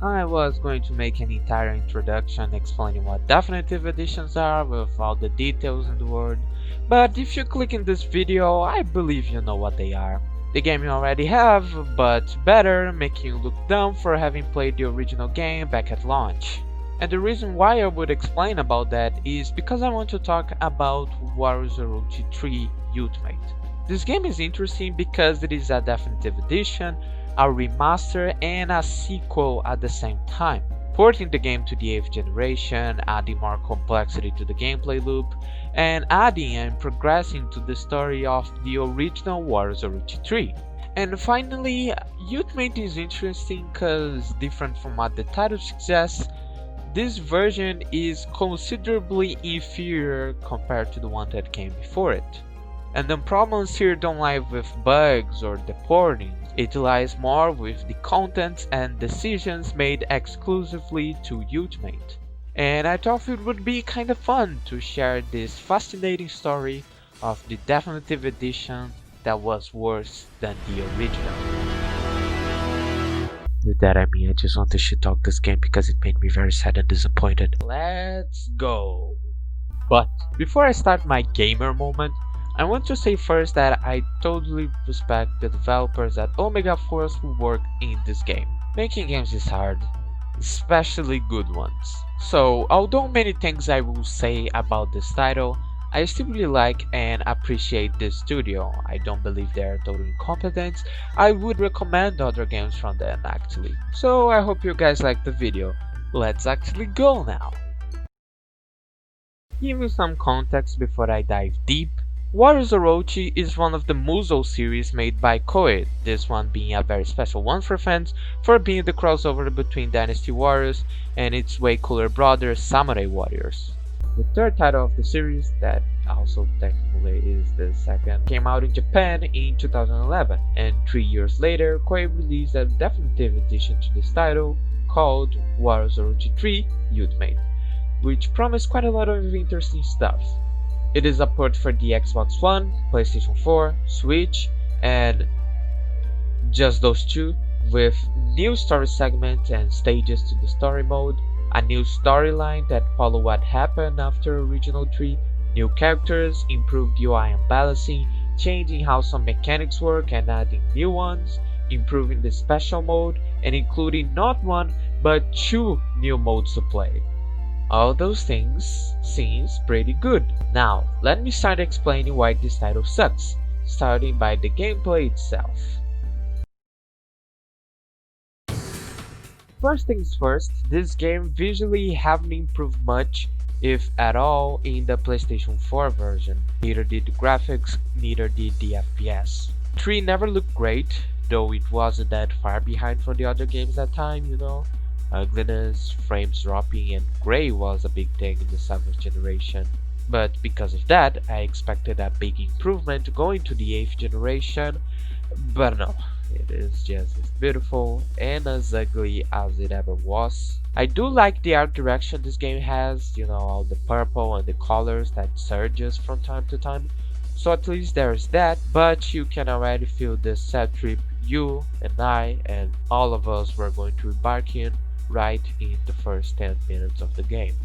I was going to make an entire introduction explaining what definitive editions are with all the details in the world, but if you click in this video, I believe you know what they are. The game you already have, but better, making you look dumb for having played the original game back at launch. And the reason why I would explain about that is because I want to talk about Warriors Orochi 3 Ultimate. This game is interesting because it is a definitive edition, a remaster, and a sequel at the same time, porting the game to the 8th generation, adding more complexity to the gameplay loop, and adding and progressing to the story of the original Warriors Orochi 3. And finally, Ultimate is interesting because, different from what the title suggests, this version is considerably inferior compared to the one that came before it. And the problems here don't lie with bugs or the porting, it lies more with the content and decisions made exclusively to Ultimate. And I thought it would be kinda fun to share this fascinating story of the definitive edition that was worse than the original. With that I mean I just want to shit talk this game because it made me very sad and disappointed. Let's go! But before I start my gamer moment, I want to say first that I totally respect the developers at Omega Force who work in this game. Making games is hard, especially good ones. So although many things I will say about this title, I still really like and appreciate this studio. I don't believe they are totally incompetent. I would recommend other games from them actually. So I hope you guys like the video. Let's actually go now. Give you some context before I dive deep. Warriors Orochi is one of the Musou series made by Koei, this one being a very special one for fans for being the crossover between Dynasty Warriors and its way cooler brother Samurai Warriors. The third title of the series, that also technically is the second, came out in Japan in 2011, and 3 years later Koei released a definitive edition to this title called Warriors Orochi 3 Ultimate, which promised quite a lot of interesting stuff. It is a port for the Xbox One, PlayStation 4, Switch, and just those two, with new story segments and stages to the story mode, a new storyline that follow what happened after Original 3, new characters, improved UI and balancing, changing how some mechanics work and adding new ones, improving the special mode, and including not one but 2 new modes to play. All those things seems pretty good. Now, let me start explaining why this title sucks, starting by the gameplay itself. First things first, this game visually haven't improved much, if at all, in the PlayStation 4 version. Neither did the graphics, neither did the FPS. 3 never looked great, though it wasn't that far behind from the other games at time, you know. Ugliness, frames dropping, and gray was a big thing in the 7th generation. But because of that, I expected a big improvement going to the 8th generation, but no. It is just as beautiful and as ugly as it ever was. I do like the art direction this game has, you know, all the purple and the colors that surges from time to time. So at least there's that, but you can already feel the sad trip you and I and all of us were going to embark in right in the first 10 minutes of the game.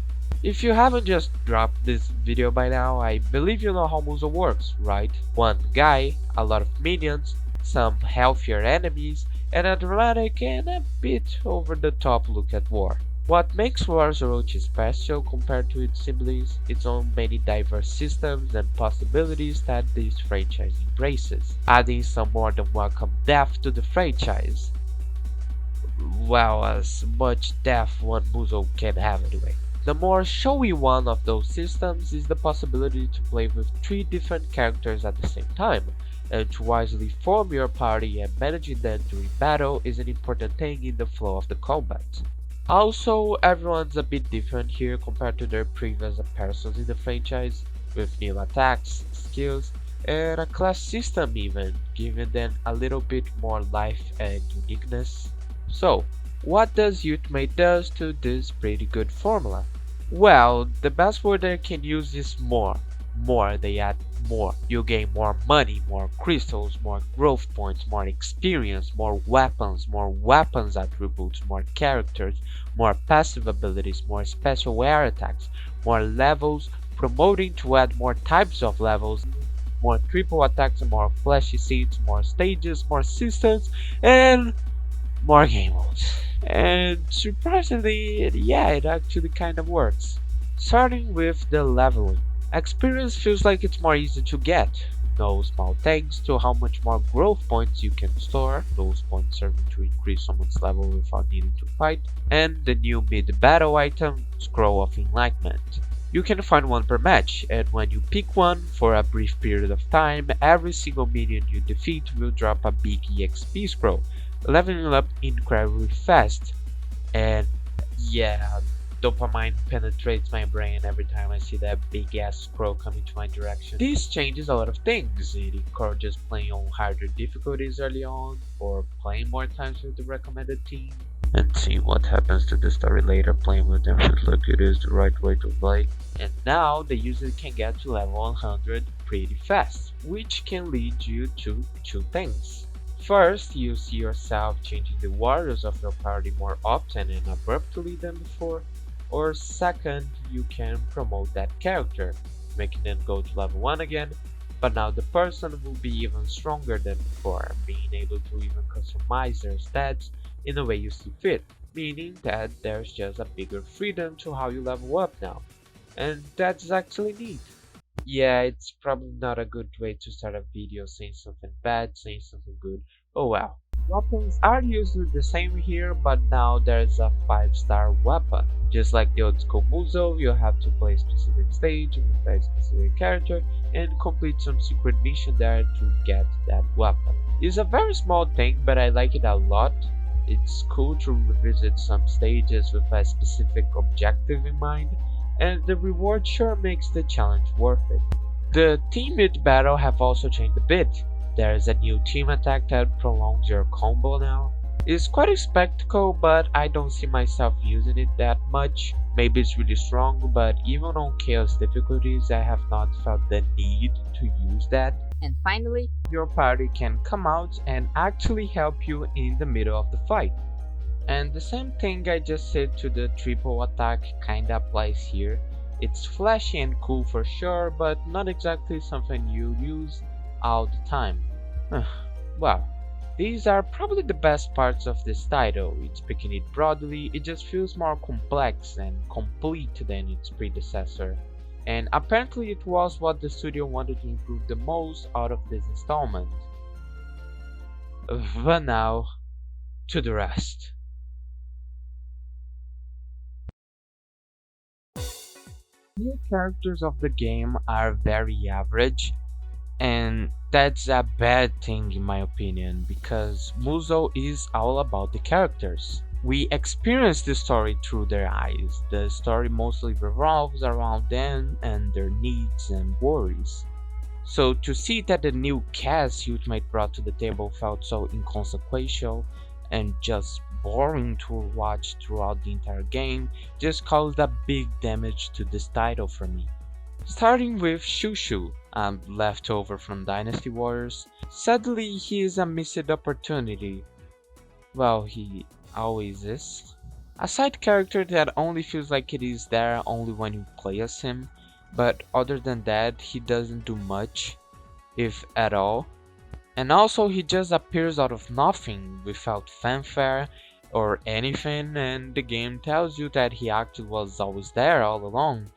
If you haven't just dropped this video by now, I believe you know how Musou works, right? One guy, a lot of minions, some healthier enemies, and a dramatic and a bit over-the-top look at war. What makes Warriors Orochi special compared to its siblings is its own many diverse systems and possibilities that this franchise embraces, adding some more than welcome depth to the franchise. Well, as much depth one Musou can have anyway. The more showy one of those systems is the possibility to play with 3 different characters at the same time, and to wisely form your party and managing them during battle is an important thing in the flow of the combat. Also, everyone's a bit different here compared to their previous appearances in the franchise, with new attacks, skills, and a class system even, giving them a little bit more life and uniqueness. So, what does Ultimate does to this pretty good formula? Well, the best word I can use is more. more they add more. You gain more money, more crystals, more growth points, more experience, more weapons attributes, more characters, more passive abilities, more special air attacks, more levels, promoting to add more types of levels, more triple attacks, more flashy seeds, more stages, more systems, and more game modes. And surprisingly, yeah, it actually kind of works. Starting with the leveling. Experience feels like it's more easy to get. No small thanks to how much more growth points you can store, those points serving to increase someone's level without needing to fight, and the new mid-battle item, Scroll of Enlightenment. You can find one per match, and when you pick one for a brief period of time, every single minion you defeat will drop a big EXP scroll, leveling up incredibly fast. And yeah, dopamine penetrates my brain every time I see that big ass scroll coming to my direction. This changes a lot of things. It encourages playing on harder difficulties early on, or playing more times with the recommended team, and seeing what happens to the story later. Playing with them feels like it is the right way to play. And now the user can get to level 100 pretty fast, which can lead you to two things. First, you see yourself changing the warriors of your party more often and abruptly than before, or second, you can promote that character, making them go to level 1 again, but now the person will be even stronger than before, being able to even customize their stats in a way you see fit, meaning that there's just a bigger freedom to how you level up now, and that's actually neat. Yeah, it's probably not a good way to start a video saying something bad, saying something good. Oh well. Weapons are usually the same here, but now there's a 5-star weapon. Just like the old school Muzo, you have to play a specific stage with a specific character and complete some secret mission there to get that weapon. It's a very small thing, but I like it a lot. It's cool to revisit some stages with a specific objective in mind, and the reward sure makes the challenge worth it. The team mid-battle have also changed a bit. There is a new team attack that prolongs your combo now. It's quite a spectacle, but I don't see myself using it that much. Maybe it's really strong, but even on chaos difficulties I have not felt the need to use that. And finally, Your party can come out and actually help you in the middle of the fight. And the same thing I just said to the triple attack kinda applies here. It's flashy and cool for sure, but not exactly something you use all the time. Well, these are probably the best parts of this title. It's picking it broadly, it just feels more complex and complete than its predecessor. And apparently it was what the studio wanted to improve the most out of this installment. But now, to the rest. New characters of the game are very average, and that's a bad thing in my opinion, because Muzo is all about the characters. We experience the story through their eyes. The story mostly revolves around them and their needs and worries. So to see that the new cast Ultimate brought to the table felt so inconsequential and just boring to watch throughout the entire game just caused a big damage to this title for me. Starting with Shushu, a leftover from Dynasty Warriors. Sadly, he is a missed opportunity. Well, he always is. A side character that only feels like it is there only when you play as him, but other than that, he doesn't do much, if at all. And also, he just appears out of nothing, without fanfare or anything, and the game tells you that he actually was always there all along,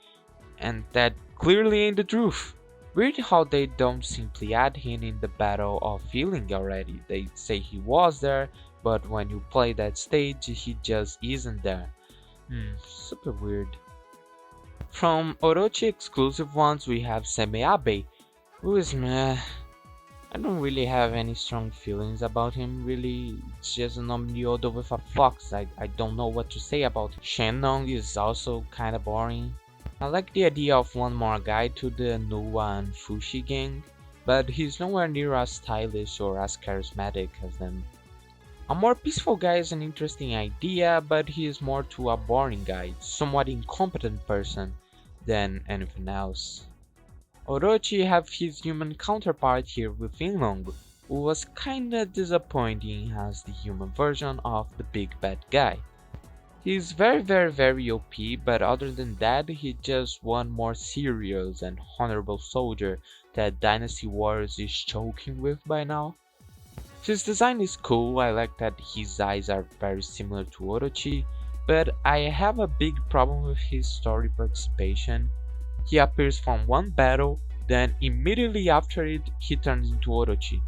and that clearly ain't the truth. Weird how they don't simply add him in the Battle of Healing already. They say he was there, but when you play that stage, he just isn't there. Super weird. From Orochi exclusive ones, we have Semeabe, who is meh. I don't really have any strong feelings about him, really. It's just an Omniodo with a fox. I don't know what to say about him. Shenlong is also kinda boring. I like the idea of one more guy to the Nuwa and Fushi gang, but he's nowhere near as stylish or as charismatic as them. A more peaceful guy is an interesting idea, but he is more to a boring guy, somewhat incompetent person than anything else. Orochi have his human counterpart here with Inlong, who was kinda disappointing as the human version of the big bad guy. He's very OP, but other than that, he's just one more serious and honorable soldier that Dynasty Warriors is choking with by now. His design is cool, I like that his eyes are very similar to Orochi, but I have a big problem with his story participation. He appears from one battle, then immediately after it he turns into Orochi,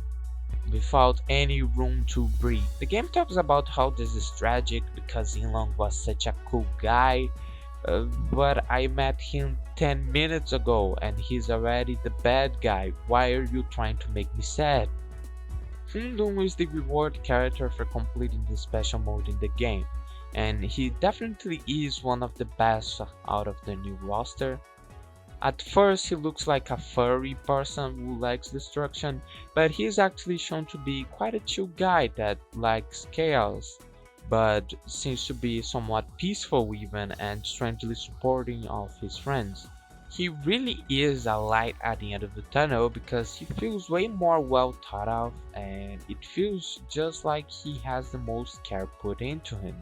without any room to breathe. The game talks about how this is tragic because Inlong was such a cool guy, but I met him 10 minutes ago and he's already the bad guy. Why are you trying to make me sad? Hundun is the reward character for completing the special mode in the game, and he definitely is one of the best out of the new roster. At first he looks like a furry person who likes destruction, but he is actually shown to be quite a chill guy that likes chaos, but seems to be somewhat peaceful even and strangely supporting of his friends. He really is a light at the end of the tunnel because he feels way more well thought of and it feels just like he has the most care put into him.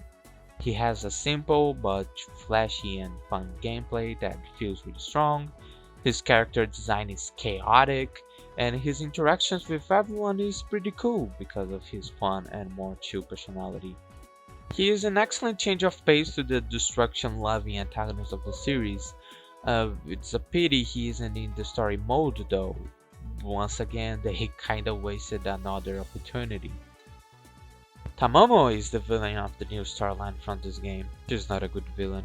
He has a simple but flashy and fun gameplay that feels really strong. His character design is chaotic and his interactions with everyone is pretty cool because of his fun and more chill personality. He is an excellent change of pace to the destruction-loving antagonist of the series. It's a pity he isn't in the story mode though. Once again, they kinda wasted another opportunity. Tamamo is the villain of the new storyline from this game. She's not a good villain,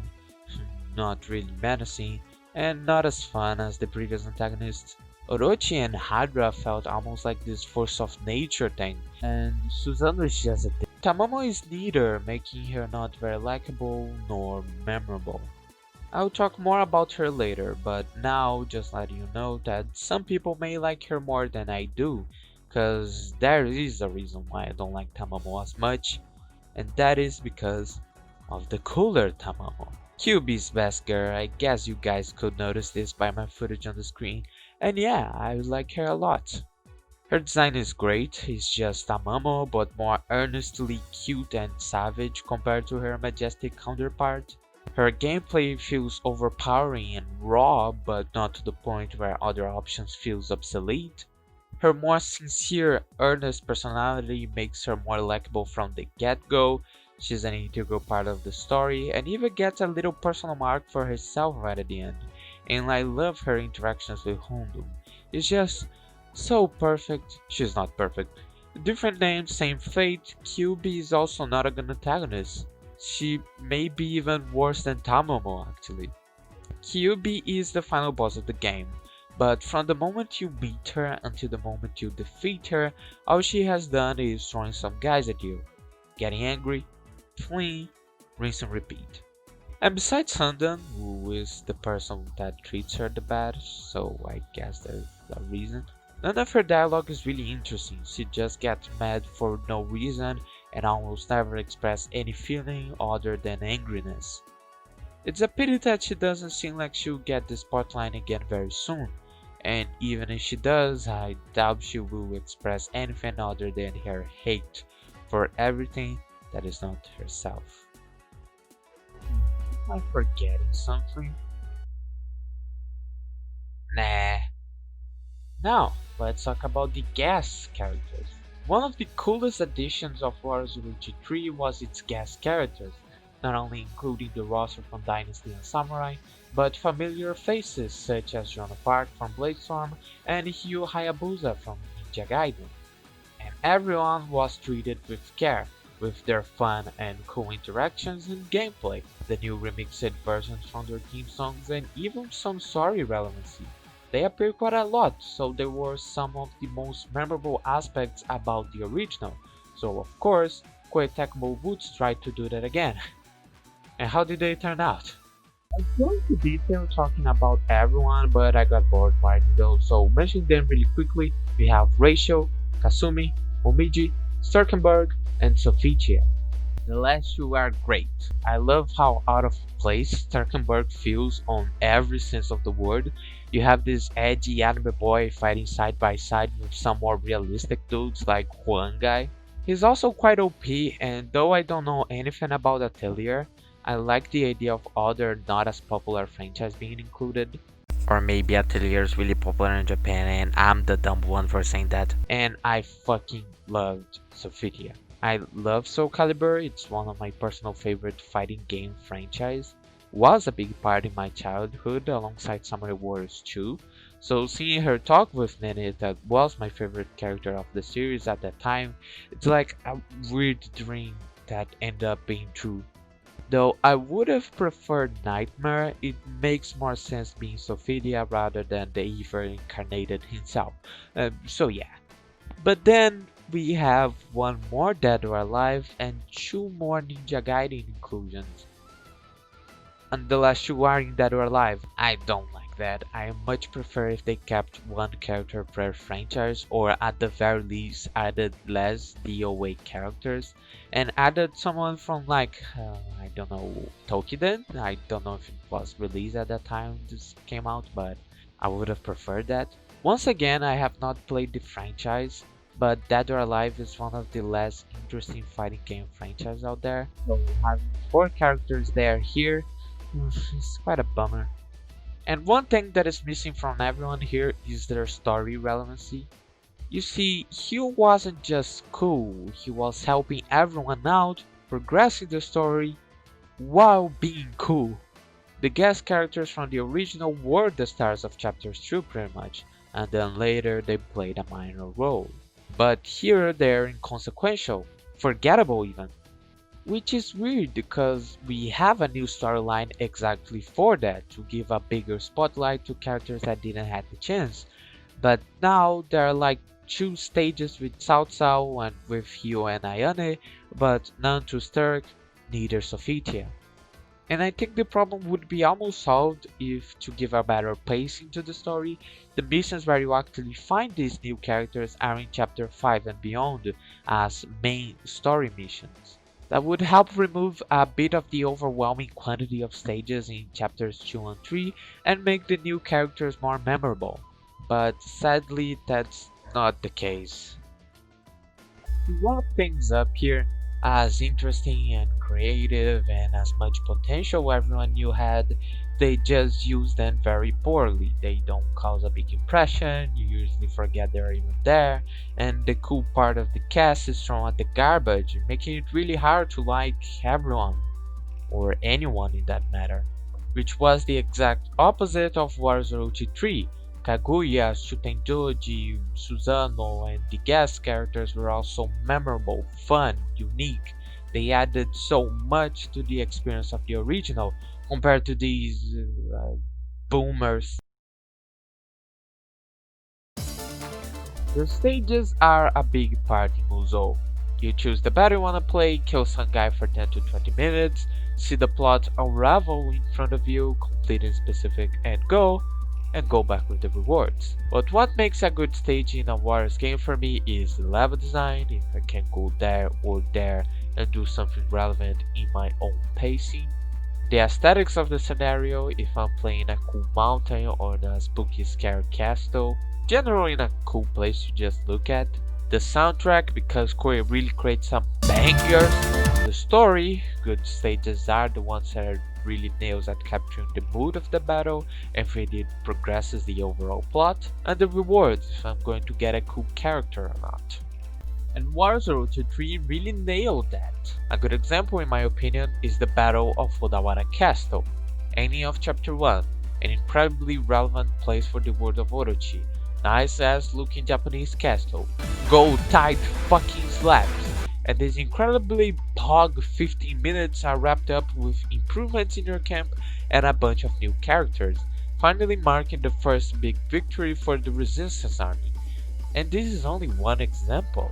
not really menacing, and not as fun as the previous antagonists. Orochi and Hadra felt almost like this force of nature thing, and Susanoo is just a dick. Tamamo is neither, making her not very likable nor memorable. I'll talk more about her later, but now just letting you know that some people may like her more than I do, cause there is a reason why I don't like Tamamo as much, and that is because of the cooler Tamamo. QB's best girl, I guess you guys could notice this by my footage on the screen, and yeah, I like her a lot. Her design is great, it's just Tamamo but more earnestly cute and savage compared to her majestic counterpart. Her gameplay feels overpowering and raw, but not to the point where other options feels obsolete. Her more sincere, earnest personality makes her more likable from the get-go. She's an integral part of the story and even gets a little personal arc for herself right at the end. And I love her interactions with Hundun. It's just so perfect. She's not perfect. Different name, same fate. QB is also not a good antagonist. She may be even worse than Tamamo actually. QB is the final boss of the game, but from the moment you meet her until the moment you defeat her, all she has done is throwing some guys at you, getting angry, fleeing, rinse and repeat. And besides Hundun, who is the person that treats her the best, so I guess there's a reason, none of her dialogue is really interesting. She just gets mad for no reason and almost never express any feeling other than angriness. It's a pity that she doesn't seem like she'll get the spotlight again very soon, and even if she does, I doubt she will express anything other than her hate for everything that is not herself. Am I forgetting something? Nah. Now, let's talk about the guest characters. One of the coolest additions of Warriors Orochi 3 was its guest characters, not only including the roster from Dynasty and Samurai, but familiar faces such as Joan of Arc from Bladestorm and Hyu Hayabusa from Ninja Gaiden. And everyone was treated with care, with their fun and cool interactions and gameplay, the new remixed versions from their theme songs and even some story relevancy. They appear quite a lot, so they were some of the most memorable aspects about the original, so of course, Koei Tecmo Boots tried to do that again. And how did they turn out? I go into detail talking about everyone, but I got bored writing those, so mentioning them really quickly, we have Rachel, Kasumi, Momiji, Sturkenberg, and Sophitia. The last two are great. I love how out of place Starkenberg feels on every sense of the word. You have this edgy anime boy fighting side by side with some more realistic dudes like Huang Guy. He's also quite OP, and though I don't know anything about Atelier, I like the idea of other not as popular franchise being included. Or maybe Atelier is really popular in Japan and I'm the dumb one for saying that. And I fucking loved Sophitia. I love Soul Calibur, it's one of my personal favorite fighting game franchise. Was a big part in my childhood alongside Samurai Warriors 2. So seeing her talk with Nene, that was my favorite character of the series at that time, it's like a weird dream that ended up being true. Though I would have preferred Nightmare, it makes more sense being Sophitia rather than the Evil incarnated himself. So yeah. But then we have one more Dead or Alive and two more Ninja Gaiden inclusions. And the last two are in Dead or Alive. I don't like that. I much prefer if they kept one character per franchise, or at the very least added less DOA characters and added someone from like, I don't know, Tokiden? I don't know if it was released at that time this came out, but I would have preferred that. Once again, I have not played the franchise, but Dead or Alive is one of the less interesting fighting game franchises out there. So having 4 characters there here, it's quite a bummer. And one thing that is missing from everyone here is their story relevancy. You see, Hugh wasn't just cool, he was helping everyone out, progressing the story, while being cool. The guest characters from the original were the stars of chapters 2 pretty much, and then later they played a minor role. But here they're inconsequential, forgettable even. Which is weird because we have a new storyline exactly for that, to give a bigger spotlight to characters that didn't have the chance. But now there are like 2 stages with Cao Cao and with Hyo and Ayane, but none to Sturk, neither Sophitia. And I think the problem would be almost solved if, to give a better pacing to the story, the missions where you actually find these new characters are in chapter 5 and beyond as main story missions. That would help remove a bit of the overwhelming quantity of stages in chapters 2 and 3 and make the new characters more memorable. But sadly, that's not the case. To wrap things up here, as interesting and creative and as much potential everyone knew had, they just use them very poorly. They don't cause a big impression, you usually forget they're even there, and the cool part of the cast is thrown at the garbage, making it really hard to like everyone, or anyone in that matter. Which was the exact opposite of Warriors Orochi 3. Kaguya, Shutenjoji, Susano, and the guest characters were also memorable, fun, unique. They added so much to the experience of the original compared to these boomers. The stages are a big part in Musou. You choose the battle you wanna play, kill some guy for 10 to 20 minutes, see the plot unravel in front of you, complete a specific end goal, and go back with the rewards. But what makes a good stage in a Warriors game for me is the level design, if I can go there or there and do something relevant in my own pacing. The aesthetics of the scenario, if I'm playing a cool mountain or in a spooky scary castle, generally in a cool place to just look at. The soundtrack, because Koei really creates some bangers. The story, good stages are the ones that really nails at capturing the mood of the battle and if it progresses the overall plot, and the rewards, if I'm going to get a cool character or not. And Warriors Orochi 3 really nailed that. A good example in my opinion is the Battle of Odawara Castle, ending of chapter 1, an incredibly relevant place for the world of Orochi. Nice ass looking Japanese castle, gold tight fucking slabs, and these incredibly pog 15 minutes are wrapped up with improvements in your camp and a bunch of new characters, finally marking the first big victory for the Resistance Army. And this is only one example.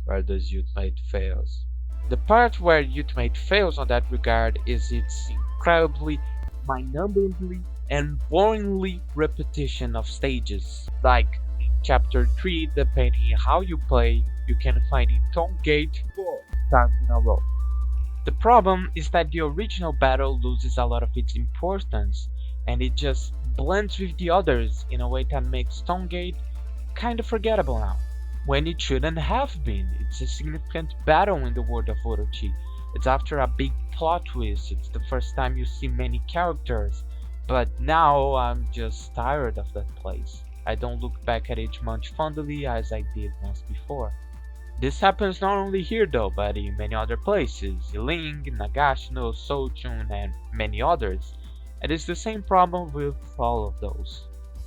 Where does Ultimate fails? The part where Ultimate fails on that regard is its incredibly, mind-numbingly, and boringly repetition of stages. Like in chapter 3, depending how you play, you can find in Tone Gate 4 times in a row. The problem is that the original battle loses a lot of its importance, and it just blends with the others in a way that makes Stonegate kinda forgettable now, when it shouldn't have been. It's a significant battle in the world of Orochi. It's after a big plot twist, it's the first time you see many characters, but now I'm just tired of that place. I don't look back at it much fondly as I did once before. This happens not only here though, but in many other places, Ling, Nagashino, Sochun, and many others. And it's the same problem with all of those.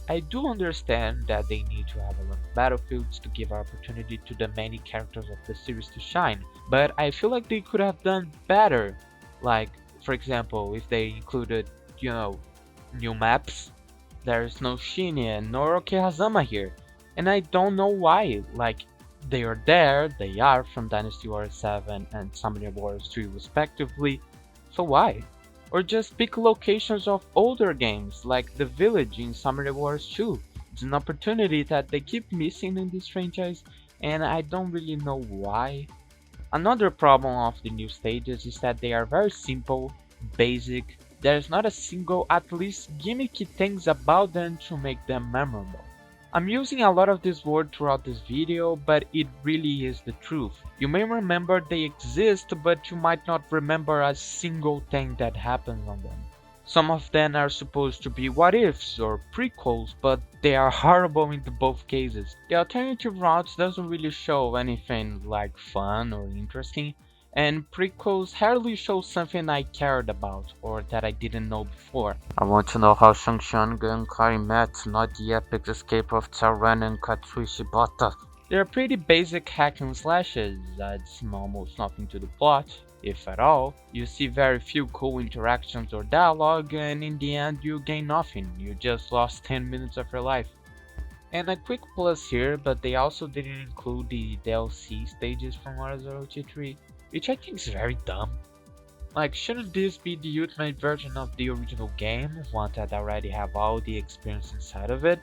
I do understand that they need to have a lot of battlefields to give opportunity to the many characters of the series to shine, but I feel like they could have done better. Like, for example, if they included, new maps. There's no Shinya nor Okehazama here, and I don't know why. Like, they are there, they are from Dynasty Warriors 7 and Samurai Warriors 3 respectively, so why? Or just pick locations of older games, like the village in Samurai Wars 2. It's an opportunity that they keep missing in this franchise, and I don't really know why. Another problem of the new stages is that they are very simple, basic. There's not a single, at least gimmicky things about them to make them memorable. I'm using a lot of this word throughout this video, but it really is the truth. You may remember they exist, but you might not remember a single thing that happens on them. Some of them are supposed to be what ifs or prequels, but they are horrible in both cases. The alternative routes doesn't really show anything like fun or interesting, and prequels hardly show something I cared about or that I didn't know before. I want to know how Shangshan and Kai met, not the epic escape of Tauren and Katsui Shibata. They're pretty basic hack and slashes, adds almost nothing to the plot, if at all. You see very few cool interactions or dialogue, and in the end you gain nothing, you just lost 10 minutes of your life. And a quick plus here, but they also didn't include the DLC stages from Warriors Orochi 3. Which I think is very dumb. Like, shouldn't this be the ultimate version of the original game, one that already have all the experience inside of it?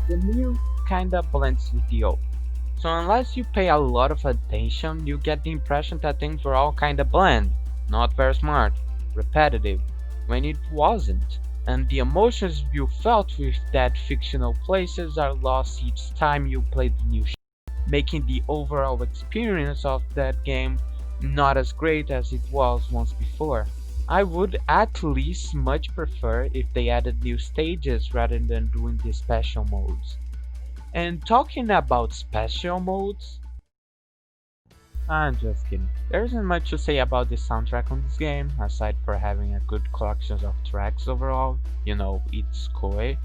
The new kinda blends with the old. So unless you pay a lot of attention, you get the impression that things were all kinda bland, not very smart, repetitive, when it wasn't. And the emotions you felt with that fictional places are lost each time you play the new shit, making the overall experience of that game not as great as it was once before. I would at least much prefer if they added new stages rather than doing the special modes. And talking about special modes, I'm just kidding. There isn't much to say about the soundtrack on this game, aside for having a good collection of tracks overall. It's Koei.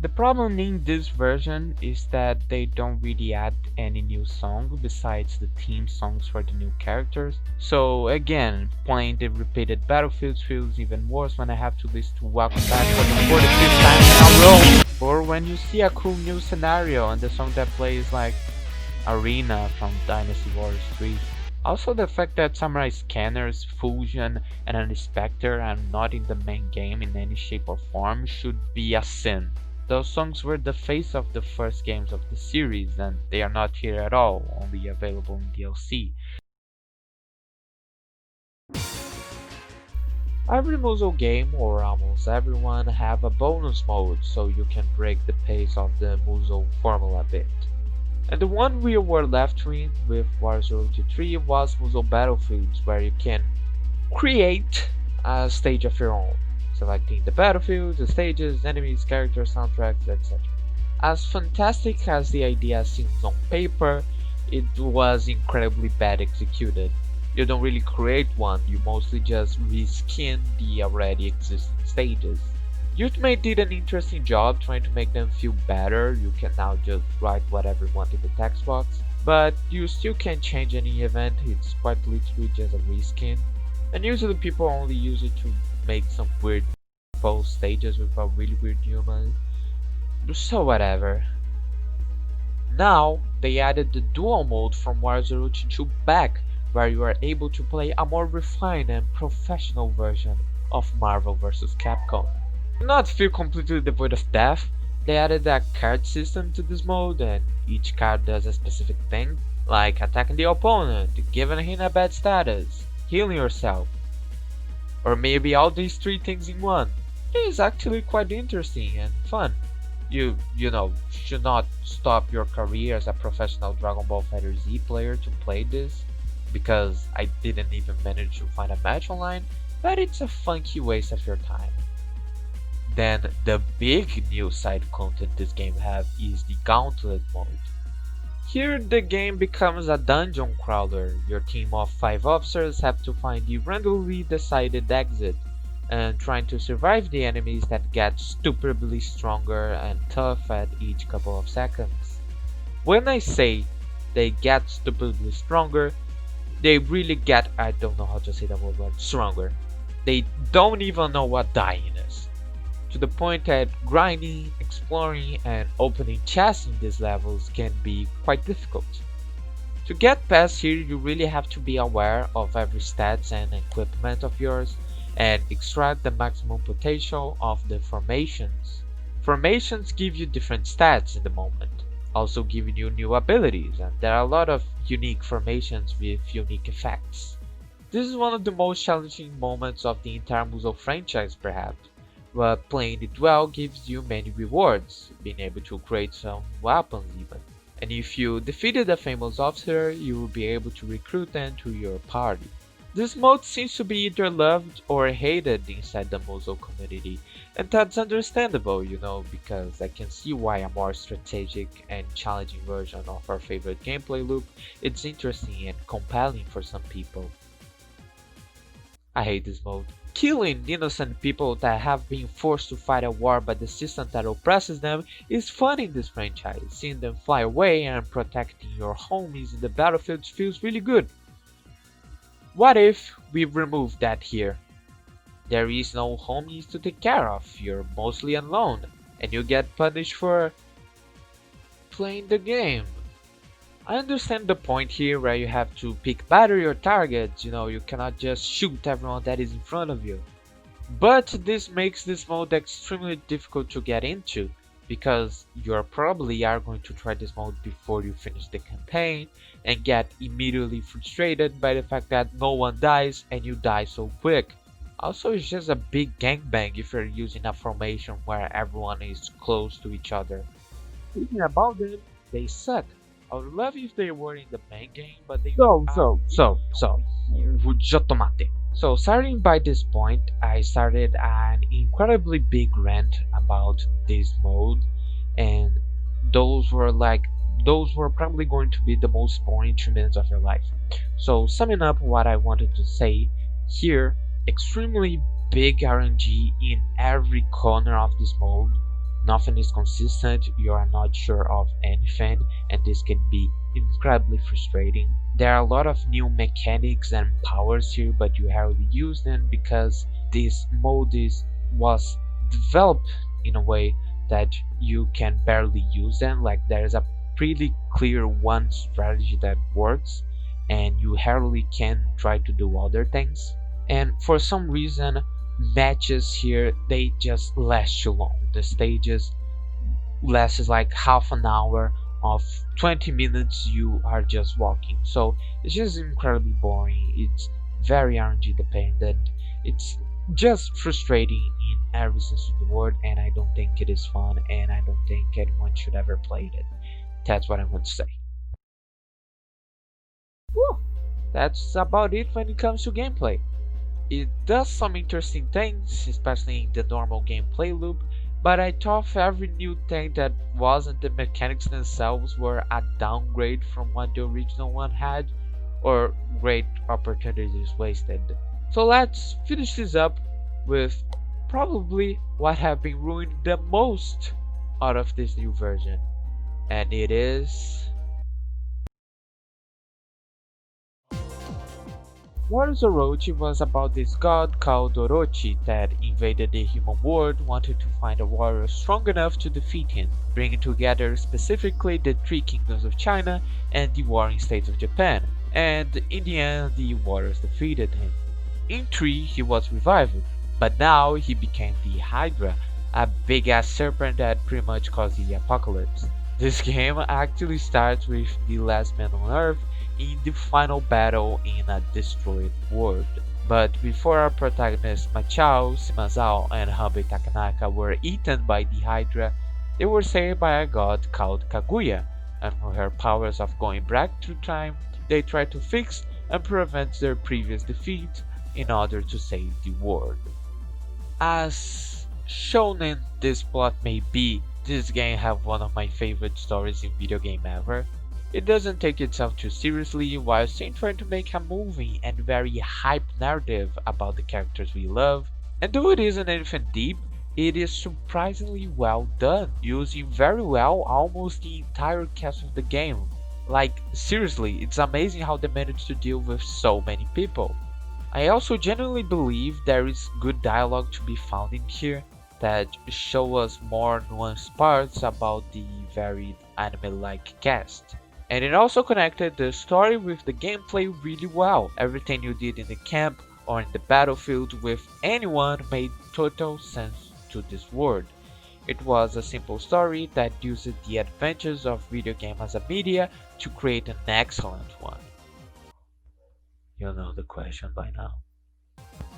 The problem in this version is that they don't really add any new song besides the theme songs for the new characters. So again, playing the repeated battlefields feels even worse when I have to listen to Welcome Back for the 45th time in a row. Or when you see a cool new scenario and the song that plays like Arena from Dynasty Warriors 3. Also the fact that Samurai Scanners, Fusion, and Unexpected are not in the main game in any shape or form should be a sin. Those songs were the face of the first games of the series, and they are not here at all, only available in DLC. Every Musou game, or almost everyone, have a bonus mode, so you can break the pace of the Musou formula a bit. And the one we were left with Warriors Orochi 3 was Musou Battlefields, where you can create a stage of your own, selecting the battlefields, the stages, enemies, characters, soundtracks, etc. As fantastic as the idea seems on paper, it was incredibly bad executed. You don't really create one, you mostly just reskin the already existing stages. Ultimate did an interesting job trying to make them feel better. You can now just write whatever you want in the text box, but you still can't change any event, it's quite literally just a reskin. And usually people only use it to make some weird boss stages with a really weird human. So whatever. Now they added the dual mode from Warriors Orochi 2 back, where you are able to play a more refined and professional version of Marvel vs. Capcom. To not feel completely devoid of depth, they added a card system to this mode, and each card does a specific thing. like attacking the opponent, giving him a bad status, healing yourself, or maybe all these three things in one. It is actually quite interesting and fun. You should not stop your career as a professional Dragon Ball FighterZ player to play this, because I didn't even manage to find a match online, but it's a funky waste of your time. Then the big new side content this game have is the Gauntlet mode. Here the game becomes a dungeon crawler. Your team of 5 officers have to find the randomly decided exit and trying to survive the enemies that get stupidly stronger and tough at each couple of seconds. When I say they get stupidly stronger, they really get, I don't know how to say that word, but stronger. They don't even know what dying is. To the point that grinding, exploring, and opening chests in these levels can be quite difficult. To get past here, you really have to be aware of every stats and equipment of yours and extract the maximum potential of the formations. Formations give you different stats in the moment, also giving you new abilities, and there are a lot of unique formations with unique effects. This is one of the most challenging moments of the entire Musou franchise perhaps, but playing it well gives you many rewards, being able to create some weapons even. And if you defeated a famous officer, you will be able to recruit them to your party. This mode seems to be either loved or hated inside the Musou community, and that's understandable, because I can see why a more strategic and challenging version of our favorite gameplay loop is interesting and compelling for some people. I hate this mode. Killing innocent people that have been forced to fight a war by the system that oppresses them is fun in this franchise. Seeing them fly away and protecting your homies in the battlefield feels really good. What if we remove that here? There is no homies to take care of, you're mostly alone, and you get punished for playing the game. I understand the point here where you have to pick better your targets, you cannot just shoot everyone that is in front of you. But this makes this mode extremely difficult to get into, because you probably are going to try this mode before you finish the campaign and get immediately frustrated by the fact that no one dies and you die so quick. Also, it's just a big gangbang if you're using a formation where everyone is close to each other. Speaking about them, they suck. I would love if they were in the main game, but they Jotomate. So starting by this point, I started an incredibly big rant about this mode, and those were probably going to be the most boring 2 minutes of your life. So summing up what I wanted to say here, extremely big RNG in every corner of this mode. Nothing is consistent, you are not sure of anything, and this can be incredibly frustrating. There are a lot of new mechanics and powers here, but you hardly use them because this mode was developed in a way that you can barely use them. Like, there is a pretty clear one strategy that works, and you hardly can try to do other things. And for some reason, matches here, they just last too long. The stages lasts like half an hour. Of 20 minutes you are just walking, so it's just incredibly boring. It's very RNG dependent. It's just frustrating in every sense of the word, and I don't think it is fun, and I don't think anyone should ever play it. That's what I want to say. Whew. That's about it when it comes to gameplay. It does some interesting things, especially in the normal gameplay loop, but I thought every new thing that wasn't the mechanics themselves were a downgrade from what the original one had, or great opportunities wasted. So let's finish this up with probably what have been ruined the most out of this new version, and it is Warriors Orochi was about this god called Orochi that invaded the human world, wanted to find a warrior strong enough to defeat him, bringing together specifically the 3 kingdoms of China and the warring states of Japan, and in the end the warriors defeated him. In 3 he was revived, but now he became the Hydra, a big ass serpent that pretty much caused the apocalypse. This game actually starts with the last man on Earth in the final battle in a destroyed world. But before our protagonists Machao, Simazao, and Habe Takanaka were eaten by the Hydra, they were saved by a god called Kaguya, and with her powers of going back through time, they tried to fix and prevent their previous defeat in order to save the world. As shonen this plot may be, this game have one of my favorite stories in video game ever. It doesn't take itself too seriously while still trying to make a moving and very hype narrative about the characters we love. And though it isn't anything deep, it is surprisingly well done, using very well almost the entire cast of the game. Like, seriously, it's amazing how they managed to deal with so many people. I also genuinely believe there is good dialogue to be found in here that show us more nuanced parts about the varied anime-like cast. And it also connected the story with the gameplay really well. Everything you did in the camp or in the battlefield with anyone made total sense to this world. It was a simple story that used the adventures of video game as a media to create an excellent one. You know the question by now.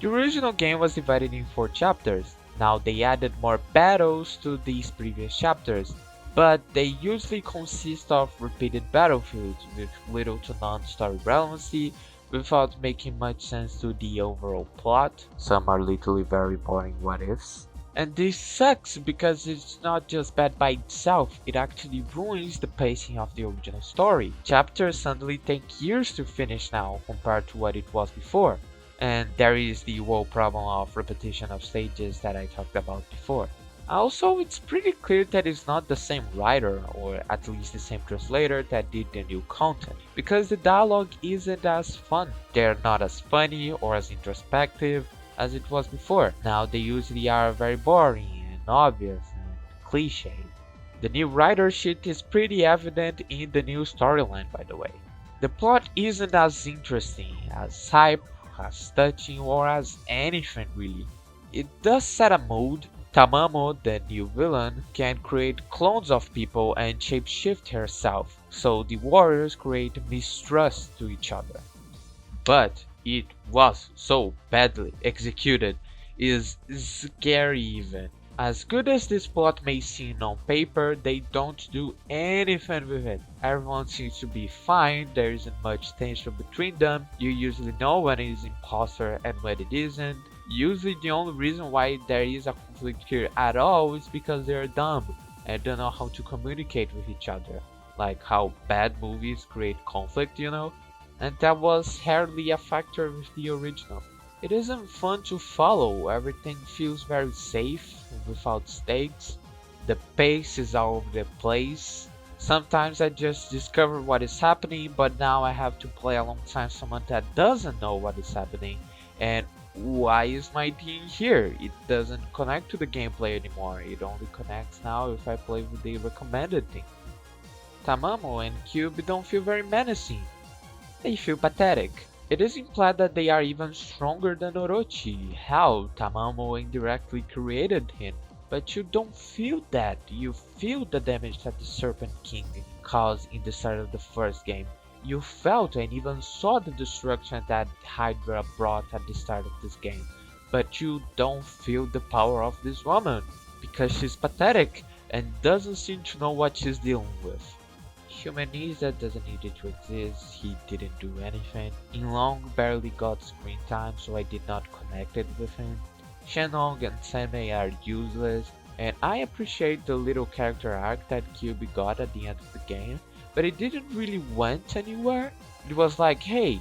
The original game was divided in 4 chapters. Now they added more battles to these previous chapters, but they usually consist of repeated battlefields with little to none story relevancy without making much sense to the overall plot. Some are literally very boring what ifs. And this sucks because it's not just bad by itself, it actually ruins the pacing of the original story. Chapters suddenly take years to finish now compared to what it was before. And there is the whole problem of repetition of stages that I talked about before. Also, it's pretty clear that it's not the same writer, or at least the same translator that did the new content, because the dialogue isn't as fun. They're not as funny or as introspective as it was before. Now they usually are very boring and obvious and cliche. The new writer shit is pretty evident in the new storyline, by the way. The plot isn't as interesting, as hype, as touching, or as anything really. It does set a mood. Tamamo, the new villain, can create clones of people and shapeshift herself, so the warriors create mistrust to each other. But it was so badly executed, is scary even. As good as this plot may seem on paper, they don't do anything with it. Everyone seems to be fine, there isn't much tension between them, you usually know when it is imposter and when it isn't. Usually the only reason why there is a conflict here at all is because they are dumb and don't know how to communicate with each other. Like how bad movies create conflict, you know? And that was hardly a factor with the original. It isn't fun to follow, everything feels very safe, without stakes. The pace is all over the place. Sometimes I just discover what is happening, but now I have to play alongside someone that doesn't know what is happening. And why is my team here? It doesn't connect to the gameplay anymore, it only connects now if I play with the recommended team. Tamamo and Cube don't feel very menacing. They feel pathetic. It is implied that they are even stronger than Orochi. Hell, Tamamo indirectly created him. But you don't feel that. You feel the damage that the Serpent King caused in the start of the first game. You felt and even saw the destruction that Hydra brought at the start of this game. But you don't feel the power of this woman, because she's pathetic and doesn't seem to know what she's dealing with. Humanista doesn't need it to exist, he didn't do anything. Inlong barely got screen time, so I did not connect it with him. Shenlong and Senmei are useless, and I appreciate the little character arc that Kyuubi got at the end of the game, but it didn't really went anywhere. It was like, hey,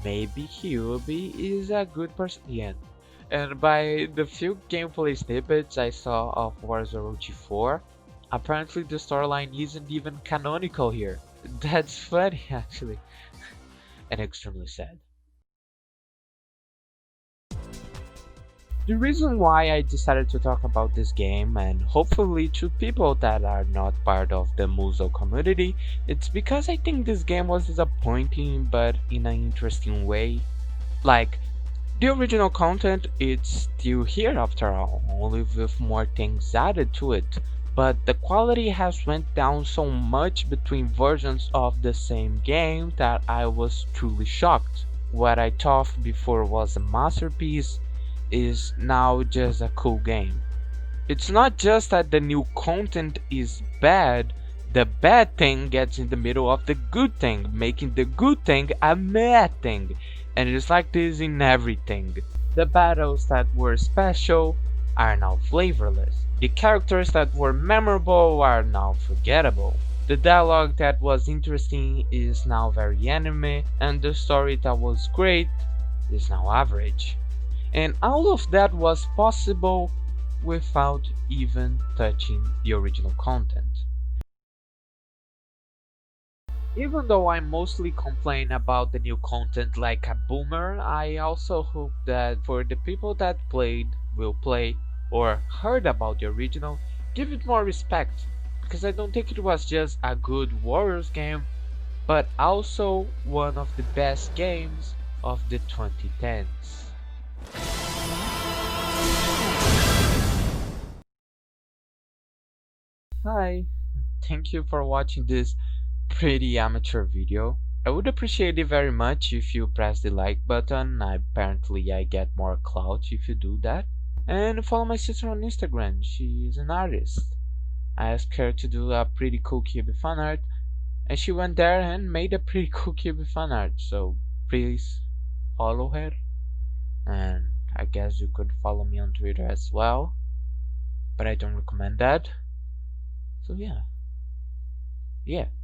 maybe Kyuubi is a good person at the end. And by the few gameplay snippets I saw of Wars Orochi 4, apparently the storyline isn't even canonical here. That's funny actually, and extremely sad. The reason why I decided to talk about this game, and hopefully to people that are not part of the Muso community, it's because I think this game was disappointing but in an interesting way. Like, the original content, it's still here after all, only with more things added to it. but the quality has went down so much between versions of the same game that I was truly shocked. What I thought before was a masterpiece is now just a cool game. It's not just that the new content is bad, the bad thing gets in the middle of the good thing, making the good thing a bad thing. And it's like this in everything. The battles that were special are now flavorless. The characters that were memorable are now forgettable. The dialogue that was interesting is now very anime, and the story that was great is now average. And all of that was possible without even touching the original content. Even though I mostly complain about the new content like a boomer, I also hope that for the people that played, will play, or heard about the original, give it more respect, because I don't think it was just a good Warriors game, but also one of the best games of the 2010s. Hi, thank you for watching this pretty amateur video. I would appreciate it very much if you press the like button. Apparently I get more clout if you do that. And follow my sister on Instagram, she is an artist. I asked her to do a pretty cool Kirby fan art, and she went there and made a pretty cool Kirby fan art, so please follow her. And I guess you could follow me on Twitter as well, but I don't recommend that. So yeah.